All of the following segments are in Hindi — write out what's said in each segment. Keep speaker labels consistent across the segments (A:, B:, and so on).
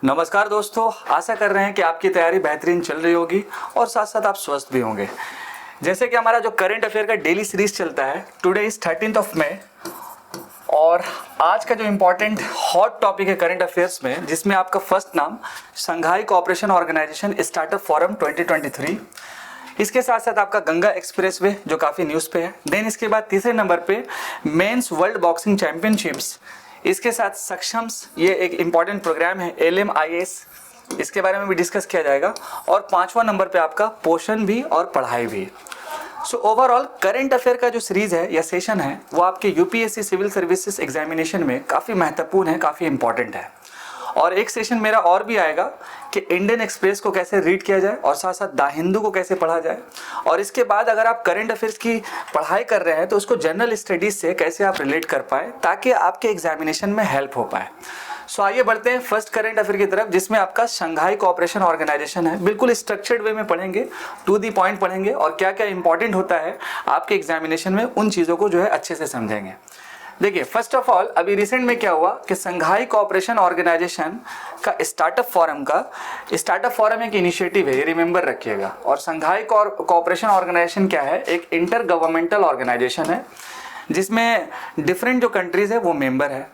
A: नमस्कार दोस्तों, आशा कर रहे हैं कि आपकी तैयारी बेहतरीन चल रही होगी और साथ साथ आप स्वस्थ भी होंगे। जैसे कि हमारा जो करंट अफेयर का डेली सीरीज चलता है, today is 13th of May और आज का जो इम्पोर्टेंट हॉट टॉपिक है करंट अफेयर्स में, जिसमें आपका फर्स्ट नाम Shanghai Cooperation Organisation startup forum 2023, इसके साथ साथ आपका गंगा एक्सप्रेसवे जो काफ़ी न्यूज़ पे है। देन इसके बाद तीसरे नंबर पे मेंस वर्ल्ड बॉक्सिंग चैंपियनशिप्स, इसके साथ सक्षम्स, ये एक इम्पॉर्टेंट प्रोग्राम है LMIS, इसके बारे में भी डिस्कस किया जाएगा। और पांचवा नंबर पे आपका पोषण भी और पढ़ाई भी। सो ओवरऑल करंट अफेयर का जो सीरीज है या सेशन है वो आपके UPSC सिविल सर्विसेज एग्जामिनेशन में काफ़ी महत्वपूर्ण है, काफ़ी इंपॉर्टेंट है। और एक सेशन मेरा और भी आएगा कि इंडियन एक्सप्रेस को कैसे रीड किया जाए और साथ साथ द हिंदू को कैसे पढ़ा जाए। और इसके बाद अगर आप करंट अफेयर्स की पढ़ाई कर रहे हैं तो उसको जनरल स्टडीज से कैसे आप रिलेट कर पाए ताकि आपके एग्जामिनेशन में हेल्प हो पाए। सो आइए बढ़ते हैं फर्स्ट करंट अफेयर की तरफ, जिसमें आपका शंघाई कोऑपरेशन ऑर्गेनाइजेशन है। बिल्कुल स्ट्रक्चर्ड वे में पढ़ेंगे, टू दी पॉइंट पढ़ेंगे और क्या क्या इंपॉर्टेंट होता है आपके एग्जामिनेशन में, उन चीज़ों को जो है अच्छे से समझेंगे। देखिए, फर्स्ट ऑफ ऑल अभी रिसेंट में क्या हुआ कि शंघाई कोऑपरेशन ऑर्गेनाइजेशन का स्टार्टअप फोरम एक इनिशिएटिव है, ये रिमेंबर रखिएगा। और शंघाई कोऑपरेशन ऑर्गेनाइजेशन क्या है? एक इंटर गवर्नमेंटल ऑर्गेनाइजेशन है जिसमें डिफरेंट जो कंट्रीज है वो मेंबर है।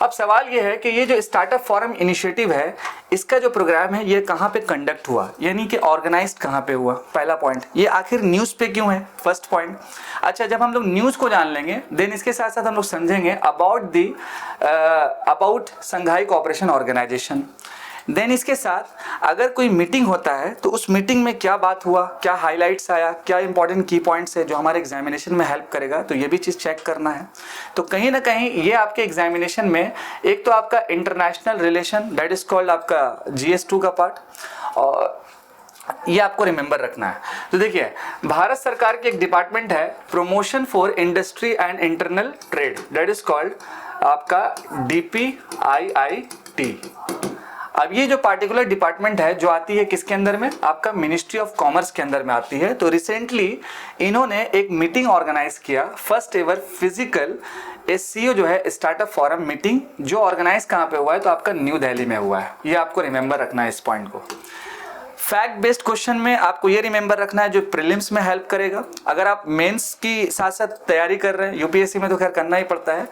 A: अब सवाल ये है कि ये जो स्टार्टअप फोरम इनिशिएटिव है, इसका जो प्रोग्राम है ये कहाँ पे कंडक्ट हुआ, यानी कि ऑर्गेनाइज्ड कहाँ पे हुआ, पहला पॉइंट। ये आखिर न्यूज़ पे क्यों है, फर्स्ट पॉइंट। अच्छा, जब हम लोग न्यूज़ को जान लेंगे देन इसके साथ साथ हम लोग समझेंगे about Shanghai Cooperation Organisation. Then इसके साथ अगर कोई मीटिंग होता है तो उस मीटिंग में क्या बात हुआ, क्या हाइलाइट्स आया, क्या इंपॉर्टेंट की पॉइंट्स है जो हमारे एग्जामिनेशन में हेल्प करेगा, तो ये भी चीज़ चेक करना है। तो कहीं ना कहीं ये आपके एग्जामिनेशन में एक तो आपका international relation, that is called आपका GS2 का पार्ट, और ये आपको रिमेंबर रखना है। तो देखिए, भारत सरकार की एक डिपार्टमेंट है promotion for industry and internal trade, that is called आपका DPIIT। अब ये जो पार्टिकुलर डिपार्टमेंट है जो आती है किसके अंदर में, आपका मिनिस्ट्री ऑफ कॉमर्स के अंदर में आती है। तो रिसेंटली इन्होंने एक मीटिंग ऑर्गेनाइज किया, फर्स्ट एवर फिजिकल SCO जो है स्टार्टअप फोरम मीटिंग, जो ऑर्गेनाइज कहाँ पे हुआ है, तो आपका न्यू दिल्ली में हुआ है। ये आपको रिमेंबर रखना है इस पॉइंट को। फैक्ट बेस्ड क्वेश्चन में आपको ये रिमेंबर रखना है जो प्रीलिम्स में हेल्प करेगा। अगर आप मेंस की साथ साथ तैयारी कर रहे हैं, UPSC में तो खैर करना ही पड़ता है,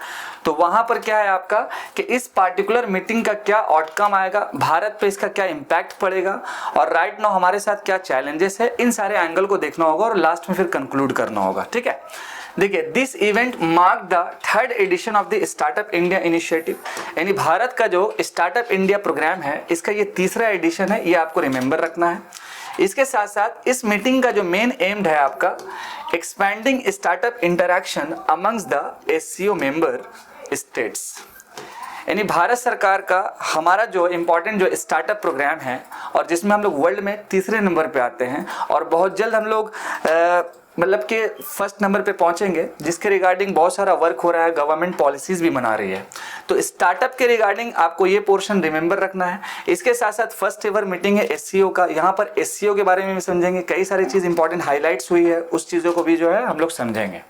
A: तो वहां पर क्या है आपका कि इस पार्टिकुलर मीटिंग का क्या आउटकम आएगा, भारत पे इसका क्या इम्पैक्ट पड़ेगा और राइट नाउ हमारे साथ क्या चैलेंजेस है, इन सारे एंगल को देखना होगा और लास्ट में फिर कंक्लूड करना होगा। ठीक है, देखिए, this event mark the third edition of the startup India initiative, यानी भारत का जो स्टार्टअप इंडिया प्रोग्राम है इसका ये तीसरा एडिशन है, ये आपको रिमेंबर रखना है। इसके साथ साथ इस मीटिंग का जो मेन एम्ड है आपका expanding startup interaction amongst the SCO member states, यानी भारत सरकार का हमारा जो इम्पोर्टेंट जो स्टार्टअप प्रोग्राम है और जिसमें हम लोग वर्ल्ड में तीसरे नंबर पे आते हैं और बहुत जल्द हम लोग मतलब कि फर्स्ट नंबर पे पहुंचेंगे, जिसके रिगार्डिंग बहुत सारा वर्क हो रहा है, गवर्नमेंट पॉलिसीज भी बना रही है। तो स्टार्टअप के रिगार्डिंग आपको ये पोर्शन रिमेंबर रखना है। इसके साथ साथ फर्स्ट एवर मीटिंग है SCO का, यहाँ पर SCO के बारे में भी समझेंगे, कई सारी चीज़ इंपॉर्टेंट हाईलाइट्स हुई है, उस चीज़ों को भी जो है हम लोग समझेंगे।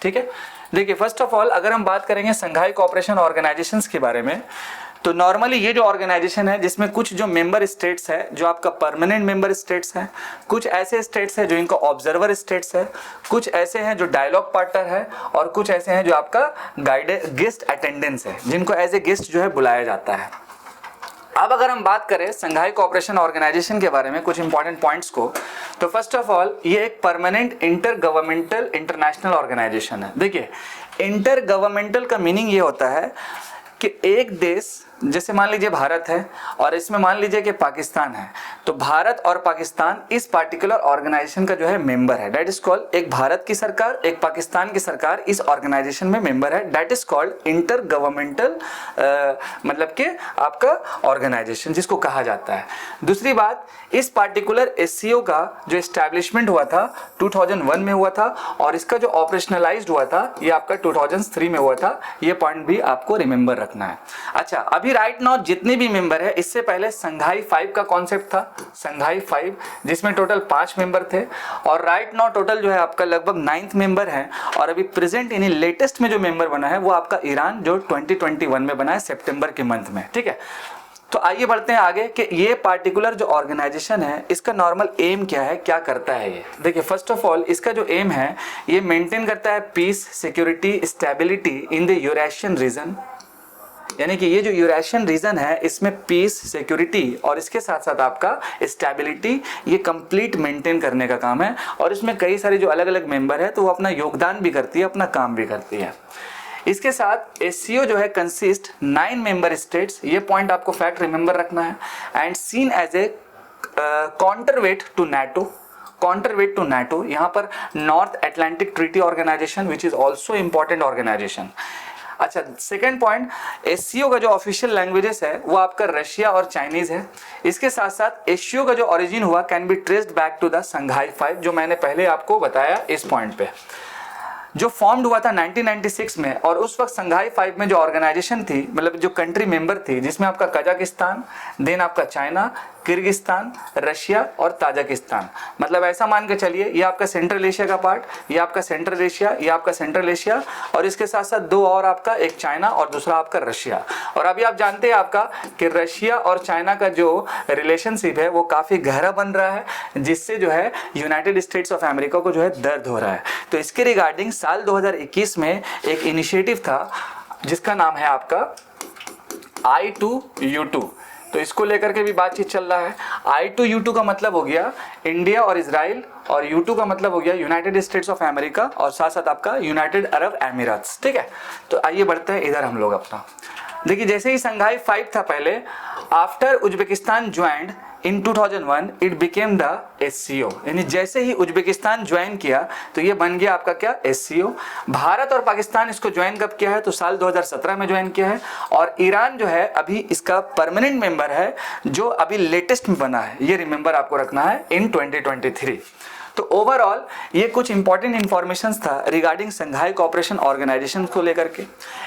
A: ठीक है, देखिए, फर्स्ट ऑफ ऑल अगर हम बात करेंगे शंघाई कोऑपरेशन ऑर्गेनाइजेशंस के बारे में, तो नॉर्मली ये जो ऑर्गेनाइजेशन है जिसमें कुछ जो मेंबर स्टेट्स है जो आपका परमानेंट मेंबर स्टेट्स हैं, कुछ ऐसे स्टेट्स हैं जो इनको ऑब्जर्वर स्टेट्स है, कुछ ऐसे हैं जो डायलॉग पार्टनर है और कुछ ऐसे हैं जो आपका गेस्ट अटेंडेंस है, जिनको एज ए गेस्ट जो है बुलाया जाता है। अब अगर हम बात करें शंघाई कोऑपरेशन ऑर्गेनाइजेशन के बारे में कुछ इंपॉर्टेंट पॉइंट्स को, तो फर्स्ट ऑफ ऑल ये एक permanent intergovernmental international organisation है। देखिए, इंटर गवर्नमेंटल का मीनिंग ये होता है कि एक देश, जैसे मान लीजिए भारत है और इसमें मान लीजिए कि पाकिस्तान है, तो भारत और पाकिस्तान इस पार्टिकुलर ऑर्गेनाइजेशन का जो है मेंबर है, दैट इज कॉल्ड, एक भारत की सरकार एक पाकिस्तान की सरकार इस ऑर्गेनाइजेशन में मेंबर है, that is called inter governmental मतलब कि आपका ऑर्गेनाइजेशन जिसको कहा जाता है। दूसरी बात, इस पार्टिकुलर SCO का जो एस्टैब्लिशमेंट हुआ था 2001 में हुआ था और इसका जो ऑपरेशनलाइज्ड हुआ था ये आपका 2003 में हुआ था, ये पॉइंट भी आपको रिमेंबर रखना है। अच्छा, अभी राइट नाउ जितने भी मेंबर है, इससे पहले शंघाई 5 का कॉन्सेप्ट था, शंघाई 5 जिसमें टोटल 5 मेंबर थे और राइट नाउ टोटल जो है आपका लगभग 9th मेंबर है। और अभी प्रेजेंट यानी लेटेस्ट में जो मेंबर बना है वो आपका ईरान, जो 2021 में बना है सितंबर के मंथ में। ठीक है, तो आइए बढ़ते हैं आगे कि ये पार्टिकुलर जो ऑर्गेनाइजेशन है इसका नॉर्मल एम क्या है, क्या करता है ये। देखिए फर्स्ट ऑफ ऑल इसका जो एम है ये मेंटेन करता है peace, security, stability in the Eurasian region. यानी कि ये जो यूरेशियन रीजन है इसमें पीस, सिक्योरिटी और इसके साथ साथ आपका स्टेबिलिटी ये कंप्लीट मेंटेन करने का काम है। और इसमें कई सारे जो अलग अलग मेंबर है तो वो अपना योगदान भी करती है, अपना काम भी करती है। इसके साथ एससीओ जो है कंसिस्ट 9 मेंबर स्टेट्स, ये पॉइंट आपको फैक्ट रिमेंबर रखना है। And seen as a counterweight to NATO, counterweight to NATO, यहाँ पर North Atlantic Treaty Organisation which is also important organisation. अच्छा, सेकेंड पॉइंट, एससीओ का जो ऑफिशियल लैंग्वेजेस है वो आपका रशिया और चाइनीज है। इसके साथ साथ एससीओ का जो ओरिजिन हुआ can be traced back to the Shanghai 5, जो मैंने पहले आपको बताया इस पॉइंट पे, जो फॉर्म्ड हुआ था 1996 में। और उस वक्त संघाई 5 में जो ऑर्गेनाइजेशन थी, मतलब जो कंट्री मेंबर थी, जिसमें आपका कजाकिस्तान, देन आपका चाइना, किर्गिस्तान, रशिया और ताजिकिस्तान, मतलब ऐसा मान के चलिए ये आपका सेंट्रल एशिया का पार्ट, ये आपका सेंट्रल एशिया, ये आपका सेंट्रल एशिया और इसके साथ साथ दो और आपका, एक चाइना और दूसरा आपका रशिया। और अभी आप जानते हैं आपका कि रशिया और चाइना का जो रिलेशनशिप है वो काफ़ी गहरा बन रहा है, जिससे जो है यूनाइटेड स्टेट्स ऑफ अमेरिका को जो है दर्द हो रहा है। तो इसके रिगार्डिंग साल 2021 में एक इनिशिएटिव था जिसका नाम है आपका I2U2। तो इसको लेकर के भी बातचीत चल रहा है। I2U2 का मतलब हो गया इंडिया और इजराइल, और U2 का मतलब हो गया यूनाइटेड स्टेट्स ऑफ अमेरिका और साथ साथ आपका यूनाइटेड अरब एमिरेट्स। ठीक है, तो आइए बढ़ते हैं इधर हम लोग अपना। देखिए जैसे ही संघाई 5 था पहले, after Uzbekistan joined in 2001 it became the SCO, यानी जैसे ही उज्बेकिस्तान ज्वाइन किया तो ये बन गया आपका क्या, एससीओ। भारत और पाकिस्तान इसको ज्वाइन कब किया है, तो साल 2017 में ज्वाइन किया है। और ईरान जो है अभी इसका परमानेंट मेंबर है, जो अभी लेटेस्ट में बना है, ये रिमेंबर आपको रखना है, इन 2023। तो ओवरऑल ये कुछ इंपॉर्टेंट इंफॉर्मेशंस था रिगार्डिंग संघाई कोऑपरेशन ऑर्गेनाइजेशन को लेकर के।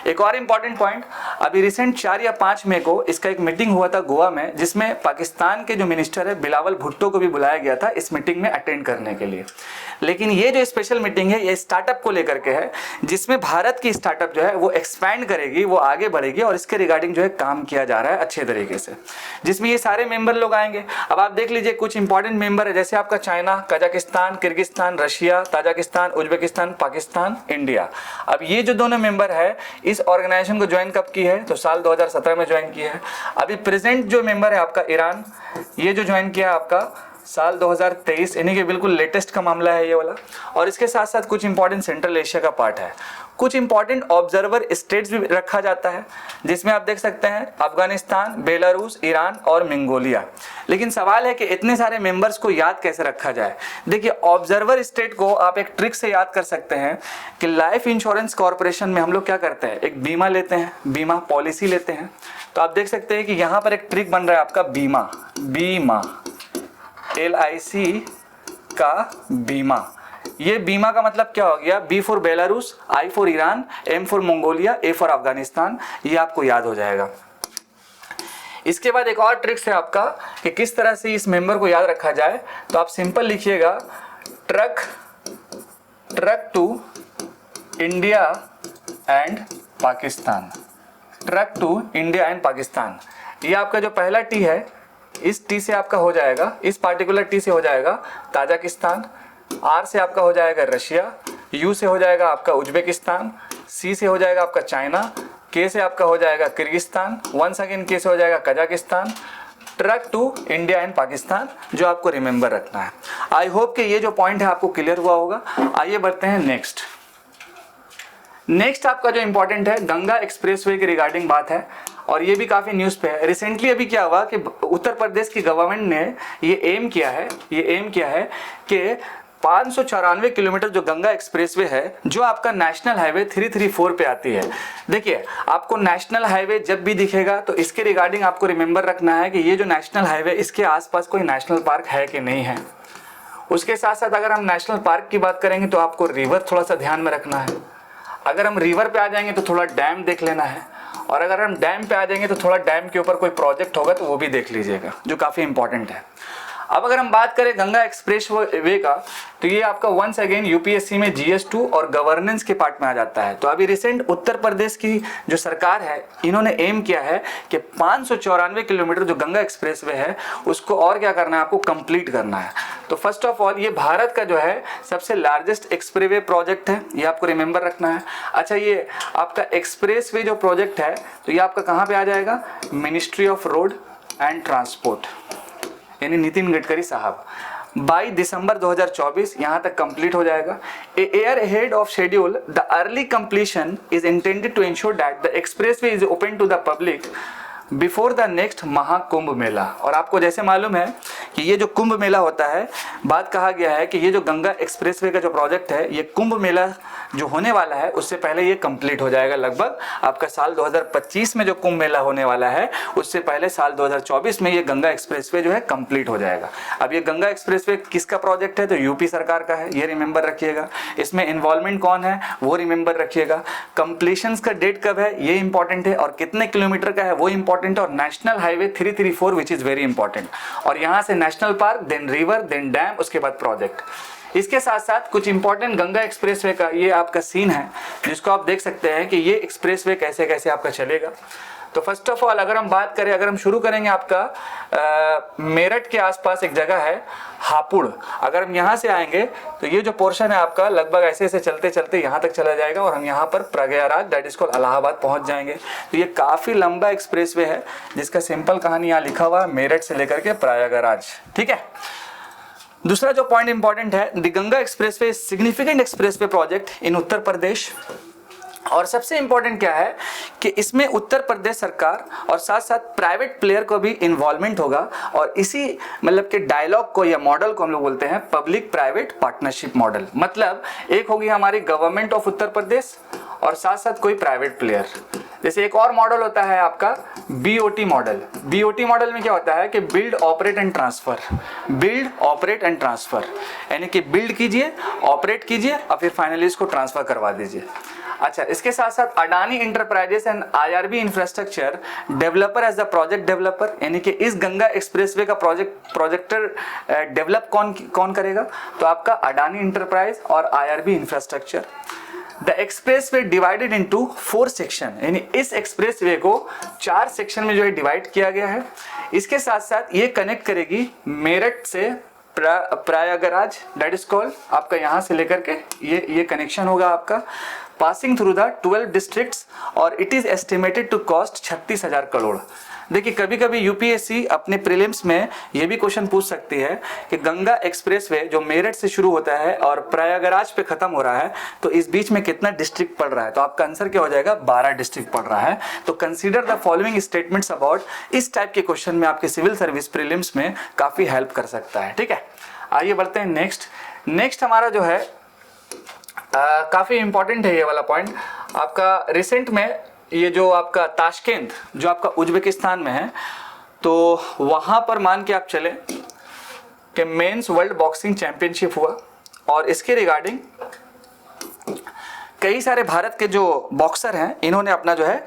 A: एक और इंपॉर्टेंट पॉइंट, अभी रिसेंट 4 या 5 मई को इसका एक मीटिंग हुआ था गोवा में, जिसमें पाकिस्तान के जो मिनिस्टर है बिलावल भुट्टो को भी बुलाया गया था इस मीटिंग में अटेंड करने के लिए। लेकिन ये जो स्पेशल मीटिंग है ये स्टार्टअप को लेकर के है, जिसमें भारत की स्टार्टअप जो है वो एक्सपैंड करेगी, वो आगे बढ़ेगी और इसके रिगार्डिंग जो है काम किया जा रहा है अच्छे तरीके से, जिसमें ये सारे मेंबर लोग आएंगे। अब आप देख लीजिए कुछ इंपॉर्टेंट मेंबर है, जैसे आपका China, Kazakhstan, Kyrgyzstan, Russia, Tajikistan, Uzbekistan, Pakistan, India. अब ये जो दोनों मेंबर है इस ऑर्गेनाइजेशन को ज्वाइन कब की है, तो साल 2017 में ज्वाइन किया है। अभी प्रेजेंट जो मेंबर है आपका ईरान, ये जो ज्वाइन किया आपका साल 2023, यानी कि बिल्कुल लेटेस्ट का मामला है ये वाला। और इसके साथ साथ कुछ इंपॉर्टेंट सेंट्रल एशिया का पार्ट है। कुछ इंपॉर्टेंट ऑब्जर्वर स्टेट्स भी रखा जाता है, जिसमें आप देख सकते हैं अफगानिस्तान, बेलारूस, ईरान और मंगोलिया। लेकिन सवाल है कि इतने सारे मेंबर्स को याद कैसे रखा जाए। देखिए ऑब्जर्वर स्टेट को आप एक ट्रिक से याद कर सकते हैं कि लाइफ इंश्योरेंस कॉर्पोरेशन में हम लोग क्या करते हैं, एक बीमा लेते हैं, बीमा पॉलिसी लेते हैं। तो आप देख सकते हैं कि यहाँ पर एक ट्रिक बन रहा है आपका बीमा, बीमा LIC का बीमा। ये बीमा का मतलब क्या हो गया, B for Belarus, I for Iran, M for Mongolia, A for Afghanistan, ये आपको याद हो जाएगा। इसके बाद एक और ट्रिक्स है आपका कि किस तरह से इस मेंबर को याद रखा जाए। तो आप सिंपल लिखिएगा truck to India and Pakistan, truck to India and Pakistan. ये आपका जो पहला टी है, इस टी से आपका हो जाएगा, इस पार्टिकुलर टी से हो जाएगा ताजिकिस्तान, R से आपका हो जाएगा रशिया, U से हो जाएगा आपका उज्बेकिस्तान, C से हो जाएगा आपका चाइना, K से आपका हो जाएगा किर्गिस्तान, वंस अगेन K से हो जाएगा Kazakhstan. Truck to India and Pakistan जो आपको रिमेंबर रखना है। आई होप कि ये जो पॉइंट है आपको क्लियर हुआ होगा। आइए बढ़ते हैं नेक्स्ट आपका जो इंपॉर्टेंट है गंगा एक्सप्रेसवे के रिगार्डिंग बात है, और ये भी काफ़ी न्यूज़ पे है। रिसेंटली अभी क्या हुआ कि उत्तर प्रदेश की गवर्नमेंट ने ये एम किया है कि 594 किलोमीटर जो गंगा एक्सप्रेसवे है, जो आपका नेशनल हाईवे 334 पे आती है। देखिए आपको नेशनल हाईवे जब भी दिखेगा तो इसके रिगार्डिंग आपको रिमेंबर रखना है कि ये जो नेशनल हाईवे, इसके आसपास कोई नेशनल पार्क है कि नहीं है। उसके साथ साथ अगर हम नेशनल पार्क की बात करेंगे तो आपको रिवर थोड़ा सा ध्यान में रखना है। अगर हम रिवर पे आ जाएंगे तो थोड़ा डैम देख लेना है, और अगर हम डैम पे आ जाएंगे तो थोड़ा डैम के ऊपर कोई प्रोजेक्ट होगा तो वो भी देख लीजिएगा, जो काफ़ी इंपॉर्टेंट है। अब अगर हम बात करें गंगा एक्सप्रेस वे का, तो ये आपका वंस अगेन यूपीएससी में जीएस2 और गवर्नेंस के पार्ट में आ जाता है। तो अभी रिसेंट उत्तर प्रदेश की जो सरकार है, इन्होंने एम किया है कि 594 किलोमीटर जो गंगा एक्सप्रेस वे है उसको और क्या करना है, आपको कंप्लीट करना है। तो फर्स्ट ऑफ ऑल ये भारत का जो है सबसे लार्जेस्ट एक्सप्रेसवे प्रोजेक्ट है, ये आपको रिमेंबर रखना है। अच्छा, ये आपका एक्सप्रेसवे जो प्रोजेक्ट है तो ये आपका कहाँ पे आ जाएगा, ministry of road and transport, यानी नितिन गडकरी साहब। 22 दिसंबर 2024 यहाँ तक कंप्लीट हो जाएगा। A year ahead of schedule, the early completion is intended to ensure that the expressway is open to the public before the next Mahakumbh Mela. और आपको जैसे मालूम है कि ये जो कुंभ मेला होता है, बात कहा गया है कि ये जो गंगा एक्सप्रेसवे का जो प्रोजेक्ट है, ये कुंभ मेला जो होने वाला है उससे पहले ये कंप्लीट हो जाएगा। लगभग आपका साल 2025 में जो कुंभ मेला होने वाला है उससे पहले साल 2024 में ये गंगा एक्सप्रेसवे जो है कंप्लीट हो जाएगा। अब ये गंगा एक्सप्रेसवे किसका प्रोजेक्ट है, तो यूपी सरकार का है, ये रिमेंबर रखिएगा। इसमें इन्वॉल्वमेंट कौन है वो रिमेंबर रखिएगा। कंप्लीशन का डेट कब है ये इंपॉर्टेंट है, और कितने किलोमीटर का है वो इंपॉर्टेंट, और national highway 334 which is very important. और यहां से national park, then river, then dam, उसके बाद प्रोजेक्ट। इसके साथ साथ कुछ इंपॉर्टेंट गंगा एक्सप्रेसवे का ये आपका सीन है जिसको आप देख सकते हैं कि ये एक्सप्रेसवे कैसे कैसे आपका चलेगा। तो फर्स्ट ऑफ ऑल अगर हम बात करें, अगर हम शुरू करेंगे आपका मेरठ के आसपास एक जगह है हापुड़। अगर हम यहाँ से आएंगे तो ये जो पोर्शन है आपका लगभग ऐसे ऐसे चलते चलते यहाँ तक चला जाएगा और हम यहाँ पर Prayagraj, that is called Allahabad, पहुँच जाएंगे। तो ये काफ़ी लंबा एक्सप्रेसवे है जिसका सिंपल कहानी यहाँ लिखा हुआ है, मेरठ से लेकर के प्रयागराज। ठीक है। दूसरा जो पॉइंट इंपॉर्टेंट है, the Ganga expressway significant expressway project in Uttar Pradesh. और सबसे इंपॉर्टेंट क्या है कि इसमें उत्तर प्रदेश सरकार और साथ साथ प्राइवेट प्लेयर को भी इन्वॉल्वमेंट होगा, और इसी मतलब के डायलॉग को या मॉडल को हम लोग बोलते हैं पब्लिक प्राइवेट पार्टनरशिप मॉडल। मतलब एक होगी हमारी गवर्नमेंट ऑफ उत्तर प्रदेश और साथ साथ कोई प्राइवेट प्लेयर। जैसे एक और मॉडल होता है आपका बीओटी मॉडल। बीओटी मॉडल में क्या होता है कि build operate and transfer, build operate and transfer, यानी कि बिल्ड कीजिए, ऑपरेट कीजिए और फिर फाइनली इसको ट्रांसफर करवा दीजिए। अच्छा, इसके साथ साथ Adani enterprises and IRB infrastructure developer as the project developer, यानी कि इस गंगा एक्सप्रेसवे का प्रोजेक्टर डेवलप कौन करेगा, तो आपका अडानी इंटरप्राइज और IRB infrastructure. The expressway divided into 4 section, यानी इस एक्सप्रेसवे को 4 सेक्शन में जो है डिवाइड किया गया है। इसके साथ साथ ये कनेक्ट करेगी मेरठ से प्रयागराज, दैट इज कॉल्ड आपका यहाँ से लेकर के ये कनेक्शन होगा आपका, पासिंग थ्रू द 12 डिस्ट्रिक्ट्स, और it is estimated to cost 36,000 crore. देखिए कभी कभी यूपीएससी अपने प्रीलिम्स में ये भी क्वेश्चन पूछ सकती है कि गंगा एक्सप्रेसवे जो मेरठ से शुरू होता है और प्रयागराज पे खत्म हो रहा है, तो इस बीच में कितना डिस्ट्रिक्ट पड़ रहा है, तो आपका आंसर क्या हो जाएगा, 12 डिस्ट्रिक्ट पड़ रहा है। तो consider the following statements about, इस टाइप के क्वेश्चन में आपके सिविल सर्विस प्रीलिम्स में काफी हेल्प कर सकता है। ठीक है, आइए बढ़ते हैं नेक्स्ट हमारा जो है काफी इंपॉर्टेंट है ये वाला पॉइंट आपका। रिसेंट में ये जो आपका ताशकेंत जो आपका उज्बेकिस्तान में है, तो वहां पर मान के आप चले कि मेंस वर्ल्ड बॉक्सिंग चैंपियनशिप हुआ, और इसके रिगार्डिंग कई सारे भारत के जो बॉक्सर हैं इन्होंने अपना जो है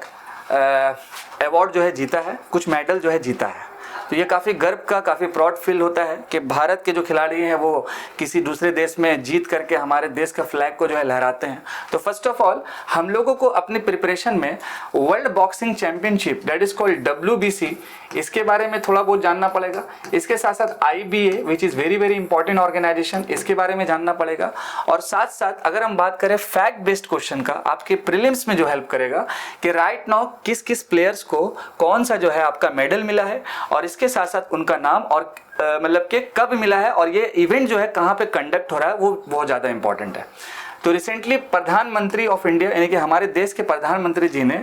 A: अवार्ड जो है जीता है, कुछ मेडल जो है जीता है। तो ये काफ़ी गर्व का, काफ़ी प्राउड फील होता है कि भारत के जो खिलाड़ी हैं वो किसी दूसरे देश में जीत करके हमारे देश का फ्लैग को जो है लहराते हैं। तो फर्स्ट ऑफ ऑल हम लोगों को अपनी प्रिपरेशन में world boxing championship, that is called WBC, इसके बारे में थोड़ा बहुत जानना पड़ेगा। इसके साथ साथ IBA which is very very important organisation, इसके बारे में जानना पड़ेगा। और साथ साथ अगर हम बात करें फैक्ट बेस्ड क्वेश्चन का, आपके प्रीलिम्स में जो हेल्प करेगा कि राइट नाउ किस किस प्लेयर्स को कौन सा जो है आपका मेडल मिला है, और इसके साथ साथ उनका नाम और मतलब कि कब मिला है, और ये इवेंट जो है कहाँ पे कंडक्ट हो रहा है, वो बहुत ज़्यादा इंपॉर्टेंट है। तो रिसेंटली प्रधानमंत्री ऑफ इंडिया यानी कि हमारे देश के प्रधानमंत्री जी ने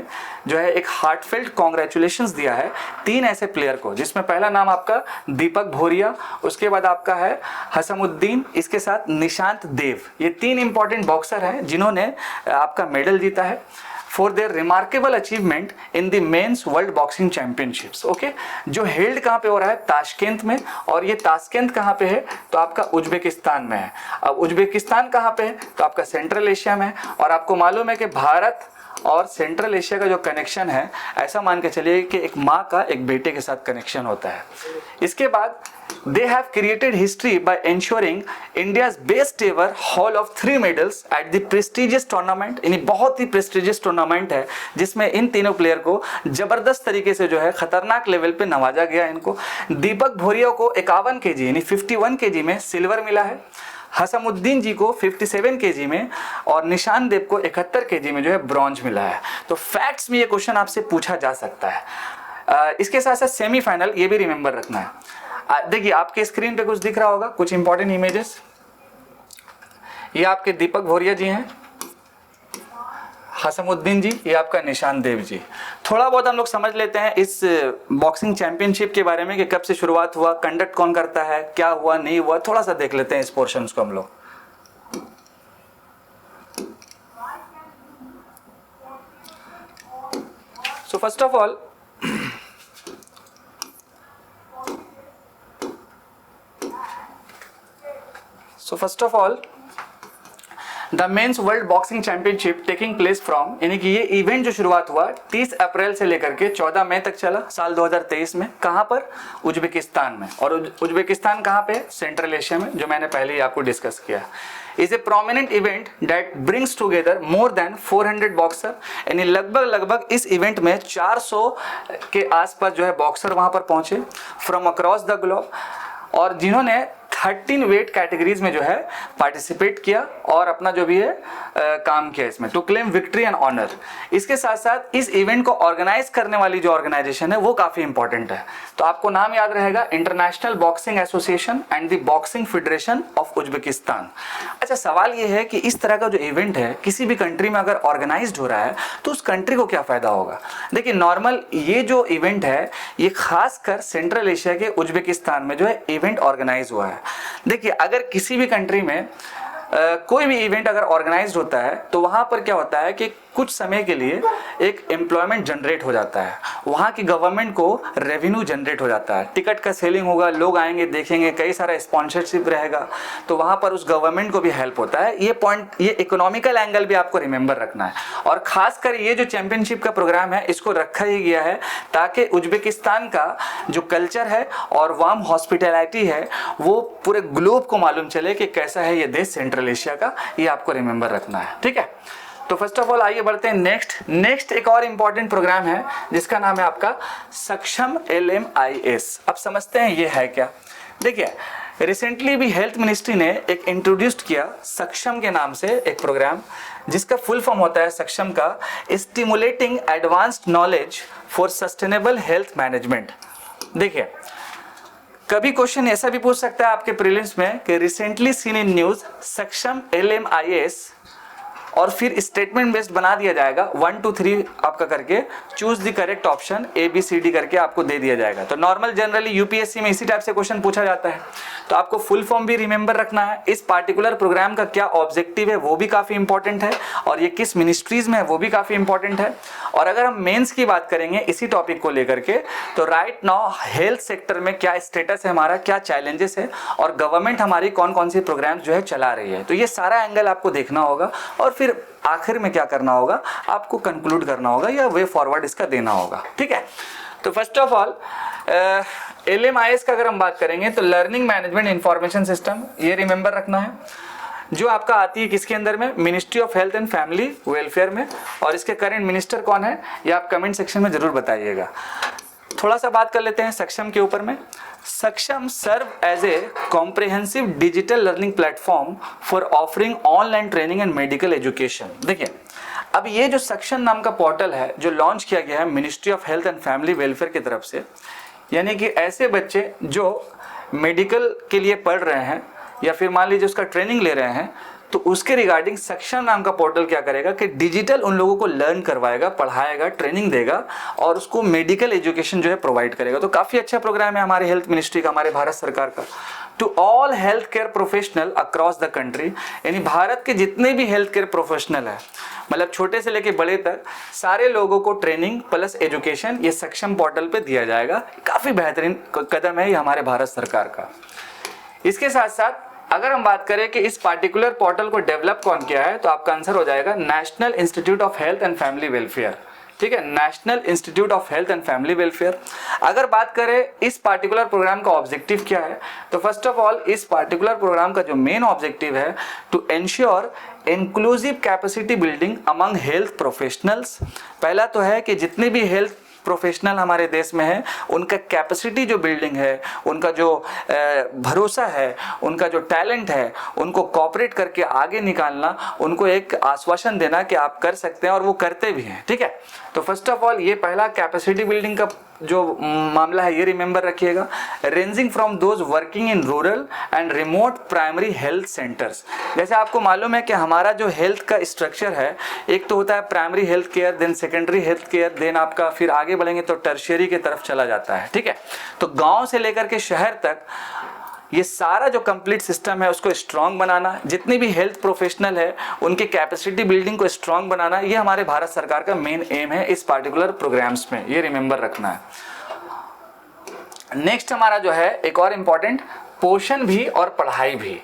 A: जो है एक हार्टफेल्ट कॉन्ग्रेचुलेशंस दिया है 3 ऐसे प्लेयर को, जिसमें पहला नाम आपका दीपक भोरिया, उसके बाद आपका है हसमुद्दीन, इसके साथ निशांत देव। ये 3 इंपॉर्टेंट बॉक्सर हैं जिन्होंने आपका मेडल जीता है for their remarkable achievement in the mains world boxing championships. Okay, जो हेल्ड कहाँ पे हो रहा है, ताशकेंत में, और ये ताशकेंत कहाँ पे है, तो आपका उज्बेकिस्तान में है। अब उज्बेकिस्तान कहाँ पे है, तो आपका सेंट्रल एशिया में है। और आपको मालूम है कि भारत और सेंट्रल एशिया का जो कनेक्शन है, ऐसा मान के चलिए कि एक माँ का एक बेटे के साथ कनेक्शन होता है। इसके बाद they have created history by ensuring India's best ever haul of 3 medals at the prestigious tournament। यानी बहुत ही प्रेस्टिजियस टूर्नामेंट है जिसमें इन तीनों प्लेयर को जबरदस्त तरीके से जो है खतरनाक लेवल पे नवाजा गया। इनको दीपक भोरिया को 51 kg यानी 51 kg में सिल्वर मिला है, हसमुद्दीन जी को 57 kg में और निशान देव को 71 kg में जो है ब्रॉन्ज मिला है। तो फैक्ट्स में ये क्वेश्चन आपसे पूछा जा सकता है। इसके साथ साथ सेमीफाइनल ये भी रिमेंबर रखना है। देखिए आपके स्क्रीन पे कुछ दिख रहा होगा, कुछ इंपॉर्टेंट इमेजेस। ये आपके दीपक भोरिया जी हैं, हसमुद्दीन जी, ये आपका निशान देव जी। थोड़ा बहुत हम लोग समझ लेते हैं इस बॉक्सिंग चैंपियनशिप के बारे में कि कब से शुरुआत हुआ, कंडक्ट कौन करता है, क्या हुआ नहीं हुआ, थोड़ा सा देख लेते हैं इस पोर्शन को हम लोग। So first of all the mains world boxing championship taking place from, यानी कि ये इवेंट जो शुरुआत हुआ 30 अप्रैल से लेकर के 14 मई तक चला साल 2023 में। कहाँ पर? उज्बेकिस्तान में। और उज्बेकिस्तान कहाँ पे? सेंट्रल एशिया में, जो मैंने पहले ही आपको डिस्कस किया। Is a prominent event that brings together more than 400 boxer, यानी लगभग इस इवेंट में 400 के आसपास जो है बॉक्सर वहाँ पर पहुँचे फ्रॉम अक्रॉस द ग्लोब, और जिन्होंने 13 वेट कैटेगरीज में जो है पार्टिसिपेट किया और अपना जो भी है काम किया इसमें, to claim victory and honour. इसके साथ साथ इस इवेंट को ऑर्गेनाइज करने वाली जो ऑर्गेनाइजेशन है वो काफ़ी इंपॉर्टेंट है। तो आपको नाम याद रहेगा, international boxing association and the boxing federation of Uzbekistan. अच्छा, सवाल ये है कि इस तरह का जो इवेंट है किसी भी कंट्री में अगर ऑर्गेनाइज हो रहा है तो उस कंट्री को क्या फ़ायदा होगा? देखिए नॉर्मल ये जो इवेंट है ये खासकर सेंट्रल एशिया के उज्बेकिस्तान में जो है इवेंट ऑर्गेनाइज हुआ है। देखिए अगर किसी भी कंट्री में कोई भी इवेंट अगर ऑर्गेनाइज्ड होता है तो वहाँ पर क्या होता है कि कुछ समय के लिए एक एम्प्लॉयमेंट जनरेट हो जाता है, वहाँ की गवर्नमेंट को रेवेन्यू जनरेट हो जाता है, टिकट का सेलिंग होगा, लोग आएंगे देखेंगे, कई सारा स्पॉन्सरशिप रहेगा, तो वहाँ पर उस गवर्नमेंट को भी हेल्प होता है। ये पॉइंट, ये इकोनॉमिकल एंगल भी आपको रिमेंबर रखना है। और खासकर ये जो चैंपियनशिप का प्रोग्राम है इसको रखा ही गया है ताकि उज्बेकिस्तान का जो कल्चर है और वार्म हॉस्पिटैलिटी है वो पूरे ग्लोब को मालूम चले कि कैसा है ये देश सेंट्रल एशिया का। ये आपको रिमेंबर रखना है, ठीक है। तो फर्स्ट ऑफ ऑल आइए बढ़ते हैं नेक्स्ट एक और इम्पॉर्टेंट प्रोग्राम है जिसका नाम है आपका सक्षम LMIS। अब समझते हैं ये है क्या। देखिए रिसेंटली भी हेल्थ मिनिस्ट्री ने एक इंट्रोड्यूस किया सक्षम के नाम से एक प्रोग्राम, जिसका फुल फॉर्म होता है सक्षम का stimulating advanced knowledge for sustainable health management. देखिए कभी क्वेश्चन ऐसा भी पूछ सकता है आपके प्रीलिम्स में कि रिसेंटली सीन इन न्यूज सक्षम LMIS, और फिर स्टेटमेंट बेस्ड बना दिया जाएगा 1 2 3 आपका करके, choose the correct option ABCD करके आपको दे दिया जाएगा। तो नॉर्मल जनरली यूपीएससी में इसी टाइप से क्वेश्चन पूछा जाता है। तो आपको फुल फॉर्म भी रिमेंबर रखना है, इस पार्टिकुलर प्रोग्राम का क्या ऑब्जेक्टिव है वो भी काफ़ी इंपॉर्टेंट है, और ये किस मिनिस्ट्रीज में है वो भी काफ़ी इंपॉर्टेंट है। और अगर हम मेंस की बात करेंगे इसी टॉपिक को लेकर के, तो राइट नाउ हेल्थ सेक्टर में क्या स्टेटस है हमारा, क्या चैलेंजेस है, और गवर्नमेंट हमारी कौन कौन सी प्रोग्राम्स जो है चला रही है। तो ये सारा एंगल आपको देखना होगा, और फिर आखिर में क्या करना होगा, आपको कंक्लूड करना होगा या वे फॉरवर्ड इसका देना होगा, ठीक है। तो फर्स्ट ऑफ ऑल LMIS का अगर हम बात करेंगे तो लर्निंग मैनेजमेंट इंफॉर्मेशन सिस्टम, ये रिमेंबर रखना है, जो आपका आती है किसके अंदर में, ministry of health and family welfare में। और इसके करंट मिनिस्टर कौन है ये आप कमेंट सेक्शन में जरूर बताइएगा। थोड़ा सा बात कर लेते हैं सक्षम के ऊपर में। Saksham serve as a comprehensive digital learning platform for offering online training and medical education. देखिए अब ये जो सक्षम नाम का पोर्टल है जो लॉन्च किया गया है ministry of health and family welfare की तरफ से, यानी कि ऐसे बच्चे जो मेडिकल के लिए पढ़ रहे हैं या फिर मान लीजिए उसका ट्रेनिंग ले रहे हैं, तो उसके रिगार्डिंग सक्षम नाम का पोर्टल क्या करेगा कि डिजिटल उन लोगों को लर्न करवाएगा, पढ़ाएगा, ट्रेनिंग देगा और उसको मेडिकल एजुकेशन जो है प्रोवाइड करेगा। तो काफ़ी अच्छा प्रोग्राम है हमारे हेल्थ मिनिस्ट्री का, हमारे भारत सरकार का। To all health care professional across the country, यानी भारत के जितने भी हेल्थ केयर प्रोफेशनल है, मतलब छोटे से लेके बड़े तक सारे लोगों को ट्रेनिंग प्लस एजुकेशन ये सक्षम पोर्टल पे दिया जाएगा। काफ़ी बेहतरीन कदम है ये हमारे भारत सरकार का। इसके साथ साथ अगर हम बात करें कि इस पार्टिकुलर पोर्टल को डेवलप कौन किया है, तो आपका आंसर हो जाएगा national institute of health and family welfare. ठीक है, national institute of health and family welfare. अगर बात करें इस पार्टिकुलर प्रोग्राम का ऑब्जेक्टिव क्या है, तो फर्स्ट ऑफ ऑल इस पार्टिकुलर प्रोग्राम का जो मेन ऑब्जेक्टिव है, to ensure inclusive capacity building among health professionals. पहला तो है कि जितने भी हेल्थ प्रोफेशनल हमारे देश में है, उनका कैपेसिटी जो बिल्डिंग है, उनका जो भरोसा है, उनका जो टैलेंट है, उनको कोऑपरेट करके आगे निकालना, उनको एक आश्वासन देना कि आप कर सकते हैं, और वो करते भी हैं। ठीक है, तो फर्स्ट ऑफ ऑल ये पहला कैपेसिटी बिल्डिंग का जो मामला है ये रिमेंबर रखिएगा। Ranging from those working in rural and remote primary health centres. जैसे आपको मालूम है कि हमारा जो हेल्थ का स्ट्रक्चर है, एक तो होता है primary health care, then secondary health care, then आपका फिर आगे बढ़ेंगे तो टर्शियरी की तरफ चला जाता है। ठीक है, तो गांव से लेकर के शहर तक ये सारा जो कंप्लीट सिस्टम है उसको स्ट्रांग बनाना, जितने भी हेल्थ प्रोफेशनल है उनके कैपेसिटी बिल्डिंग को स्ट्रांग बनाना, ये हमारे भारत सरकार का मेन एम है इस पार्टिकुलर प्रोग्राम्स में, ये रिमेंबर रखना है। नेक्स्ट हमारा जो है एक और इम्पॉर्टेंट, पोषण भी और पढ़ाई भी।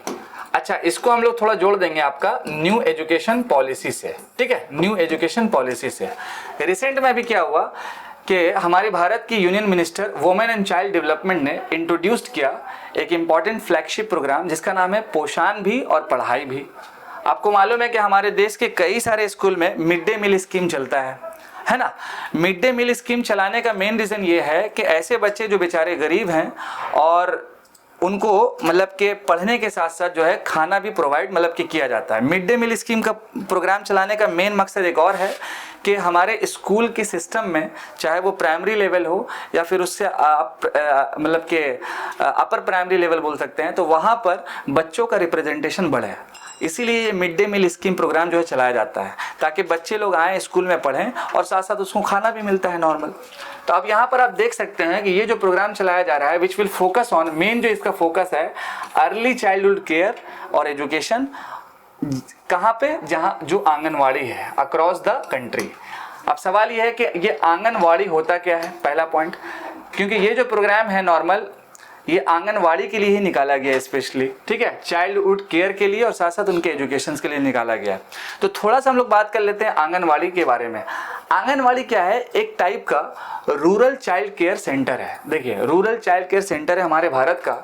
A: अच्छा, इसको हम लोग थोड़ा जोड़ देंगे आपका न्यू एजुकेशन पॉलिसी से। ठीक है, न्यू एजुकेशन पॉलिसी से रिसेंट में भी क्या हुआ कि हमारे भारत की union minister women and child development ने इंट्रोड्यूस्ड किया एक इम्पॉर्टेंट फ्लैगशिप प्रोग्राम जिसका नाम है पोषण भी और पढ़ाई भी। आपको मालूम है कि हमारे देश के कई सारे स्कूल में मिड डे मील स्कीम चलता है ना। मिड डे मील स्कीम चलाने का मेन रीज़न ये है कि ऐसे बच्चे जो बेचारे गरीब हैं और उनको मतलब के पढ़ने के साथ साथ जो है खाना भी प्रोवाइड मतलब कि किया जाता है। मिड डे मील स्कीम का प्रोग्राम चलाने का मेन मकसद एक और है कि हमारे स्कूल के सिस्टम में, चाहे वो प्राइमरी लेवल हो या फिर उससे मतलब के अपर प्राइमरी लेवल बोल सकते हैं, तो वहाँ पर बच्चों का रिप्रेजेंटेशन बढ़े। इसीलिए ये mid day meal scheme programme जो है चलाया जाता है, ताकि बच्चे लोग आएँ स्कूल में पढ़ें और साथ साथ उसको खाना भी मिलता है नॉर्मल। तो अब यहाँ पर आप देख सकते हैं कि ये जो प्रोग्राम चलाया जा रहा है which will focus on, main जो इसका फोकस है अर्ली चाइल्डहुड केयर और एजुकेशन। कहाँ पे? जहाँ जो आंगनवाड़ी है अक्रॉस द कंट्री। अब सवाल ये है कि ये आंगनवाड़ी होता क्या है, पहला पॉइंट, क्योंकि ये जो प्रोग्राम है नॉर्मल ये आंगनवाड़ी के लिए ही निकाला गया है स्पेशली। ठीक है, चाइल्डहुड केयर के लिए और साथ साथ उनके एजुकेशन के लिए निकाला गया है। तो थोड़ा सा हम लोग बात कर लेते हैं आंगनवाड़ी के बारे में। आंगनवाड़ी क्या है? एक टाइप का रूरल चाइल्ड केयर सेंटर है। देखिए, रूरल चाइल्ड केयर सेंटर है हमारे भारत का,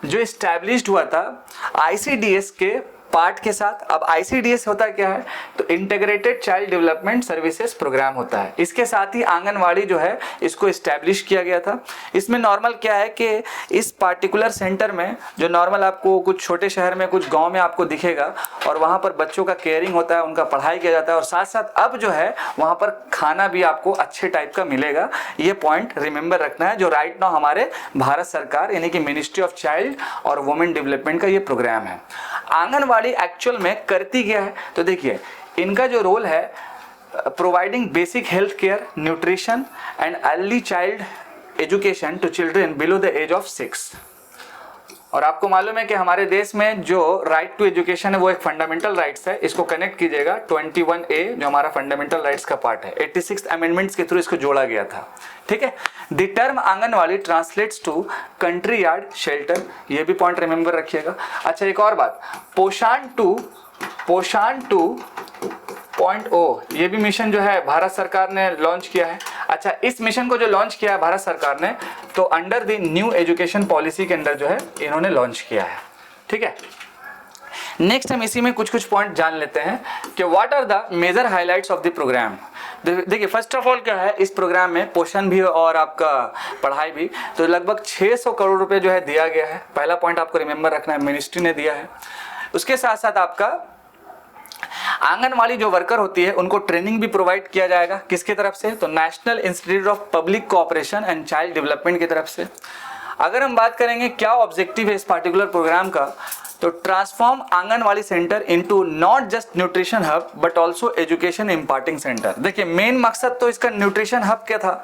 A: जो इस्टेब्लिश्ड हुआ था ICDS के पार्ट के साथ। अब ICDS होता क्या है? तो integrated child development services programme होता है। इसके साथ ही आंगनवाड़ी जो है इसको इस्टेब्लिश किया गया था। इसमें नॉर्मल क्या है कि इस पार्टिकुलर सेंटर में जो नॉर्मल आपको कुछ छोटे शहर में कुछ गांव में आपको दिखेगा, और वहाँ पर बच्चों का केयरिंग होता है, उनका पढ़ाई किया जाता है, और साथ साथ अब जो है वहाँ पर खाना भी आपको अच्छे टाइप का मिलेगा। ये पॉइंट रिमेंबर रखना है, जो राइट नाउ हमारे भारत सरकार यानी कि मिनिस्ट्री ऑफ चाइल्ड और वुमेन डेवलपमेंट का ये प्रोग्राम है। आंगनवाड़ी एक्चुअल में करती क्या है? तो देखिए, इनका जो रोल है providing basic health care, nutrition and early child education to children below the age of 6। और आपको मालूम है कि हमारे देश में जो राइट टू एजुकेशन है वो एक फंडामेंटल राइट्स है। इसको कनेक्ट कीजिएगा 21A जो हमारा फंडामेंटल राइट्स का पार्ट है, 86th अमेंडमेंट्स के थ्रू इसको जोड़ा गया था। ठीक है, the term anganwadi translates to courtyard shelter, ये भी पॉइंट रिमेंबर रखिएगा। अच्छा, एक और बात, पोषण टू .0 ये भी मिशन जो है भारत सरकार ने लॉन्च किया है। अच्छा, इस मिशन को जो लॉन्च किया है भारत सरकार ने, तो under the new education policy के अंदर जो है इन्होंने लॉन्च किया है। ठीक है, नेक्स्ट हम इसी में कुछ पॉइंट जान लेते हैं कि what are the major highlights of the programme. देखिए, फर्स्ट ऑफ ऑल क्या है इस प्रोग्राम में, पोषण भी और आपका पढ़ाई भी, तो लगभग 600 करोड़ रुपए जो है दिया गया है। पहला पॉइंट आपको रिमेंबर रखना है, मिनिस्ट्री ने दिया है। उसके साथ साथ आपका आंगनवाड़ी जो वर्कर होती है उनको ट्रेनिंग भी प्रोवाइड किया जाएगा। किसके तरफ से? तो national institute of public cooperation and child development की तरफ से। अगर हम बात करेंगे क्या ऑब्जेक्टिव है इस पार्टिकुलर प्रोग्राम का, तो transform anganwadi centre into not just nutrition hub but also education imparting centre. देखिए, मेन मकसद तो इसका न्यूट्रिशन हब क्या था,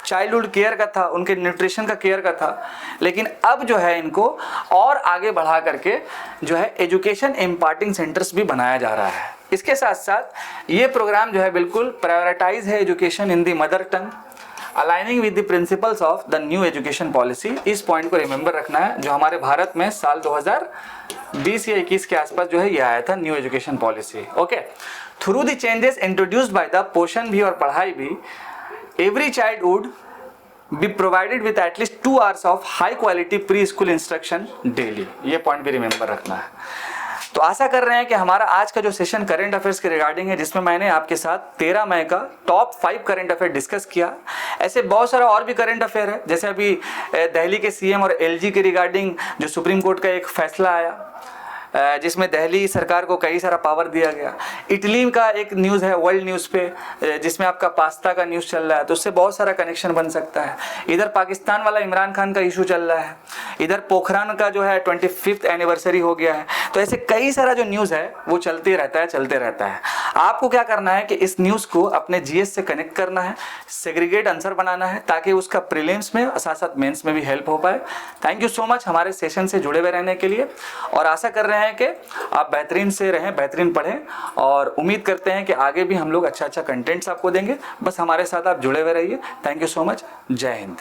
A: चाइल्डहुड केयर का था, उनके न्यूट्रिशन का केयर का था, लेकिन अब जो है इनको और आगे बढ़ा करके जो है एजुकेशन इम्पार्टिंग सेंटर्स भी बनाया जा रहा है। इसके साथ साथ ये प्रोग्राम जो है बिल्कुल प्रायोरिटाइज है education in the mother tongue. Aligning with the principles of the new education policy, इस पॉइंट को रिमेंबर रखना है, जो हमारे भारत में साल 2020 या 21 के आसपास जो है ये आया था new education policy. Okay, through the changes introduced by the पोषण भी और पढ़ाई भी, every child would be provided with at least 2 hours of high quality pre school instruction daily. ये पॉइंट भी रिमेंबर रखना है। तो आशा कर रहे हैं कि हमारा आज का जो सेशन करंट अफेयर्स के रिगार्डिंग है, जिसमें मैंने आपके साथ 13 मई का टॉप 5 करंट अफेयर डिस्कस किया, ऐसे बहुत सारा और भी करंट अफेयर है, जैसे अभी दिल्ली के सीएम और एलजी के रिगार्डिंग जो सुप्रीम कोर्ट का एक फैसला आया, जिसमें दिल्ली सरकार को कई सारा पावर दिया गया। इटली का एक न्यूज़ है वर्ल्ड न्यूज़ पे, जिसमें आपका पास्ता का न्यूज़ चल रहा है, तो उससे बहुत सारा कनेक्शन बन सकता है। इधर पाकिस्तान वाला इमरान खान का इशू चल रहा है, इधर पोखरान का जो है 25th एनिवर्सरी हो गया है। तो ऐसे कई सारा जो न्यूज़ है वो चलते रहता है। आपको क्या करना है कि इस न्यूज़ को अपने जीएस से कनेक्ट करना है, सेग्रीगेट आंसर बनाना है, ताकि उसका प्रीलिम्स में साथ साथ मेंस में भी हेल्प हो पाए। थैंक यू सो मच हमारे सेशन से जुड़े हुए रहने के लिए, और आशा कर रहे हैं कि आप बेहतरीन से रहें, बेहतरीन पढ़ें, और उम्मीद करते हैं कि आगे भी हम लोग अच्छा कंटेंट्स आपको देंगे। बस हमारे साथ आप जुड़े हुए रहिए। Thank you so much. जय हिंद।